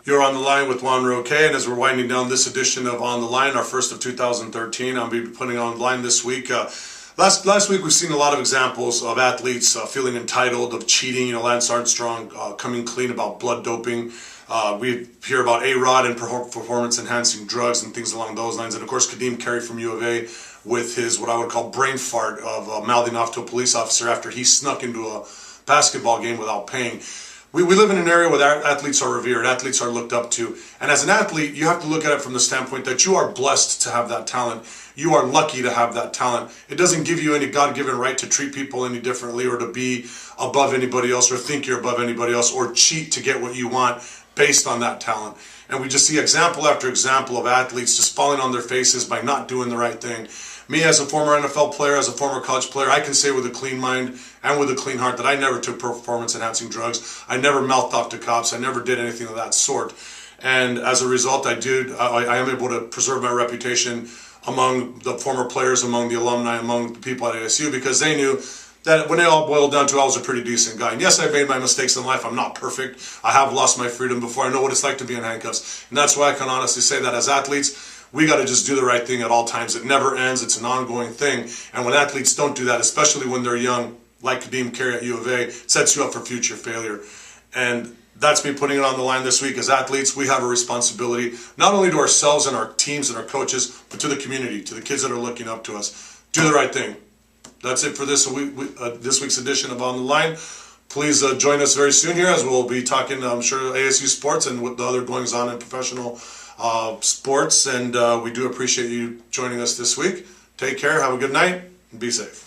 You're on the line with Juan Roque, and as we're winding down this edition of On the Line, our first of 2013, I'll be putting on the line this week. Last week we've seen a lot of examples of athletes feeling entitled, of cheating. Lance Armstrong coming clean about blood doping. We hear about A-Rod and performance-enhancing drugs and things along those lines. And of course, Kadeem Carey from U of A with his what I would call brain fart of mouthing off to a police officer after he snuck into a basketball game without paying. We live in an area where athletes are revered, athletes are looked up to. And as an athlete, you have to look at it from the standpoint that you are blessed to have that talent. You are lucky to have that talent. It doesn't give you any God-given right to treat people any differently or to be above anybody else or think you're above anybody else or cheat to get what you want based on that talent. And we just see example after example of athletes just falling on their faces by not doing the right thing. Me as a former NFL player, as a former college player, I can say with a clean mind and with a clean heart that I never took performance-enhancing drugs. I never mouthed off to cops. I never did anything of that sort. And as a result, I am able to preserve my reputation among the former players, among the alumni, among the people at ASU, because they knew that when it all boiled down to, I was a pretty decent guy. And yes, I've made my mistakes in life. I'm not perfect. I have lost my freedom before. I know what it's like to be in handcuffs. And that's why I can honestly say that as athletes, we got to just do the right thing at all times. It never ends. It's an ongoing thing. And when athletes don't do that, especially when they're young, like Kadeem Carey at U of A, sets you up for future failure. And that's me putting it on the line this week. As athletes, we have a responsibility, not only to ourselves and our teams and our coaches, but to the community, to the kids that are looking up to us. Do the right thing. That's it for this week's edition of On the Line. Please join us very soon here as we'll be talking, I'm sure, ASU sports and what the other goings on in professional sports. And we do appreciate you joining us this week. Take care. Have a good night and be safe.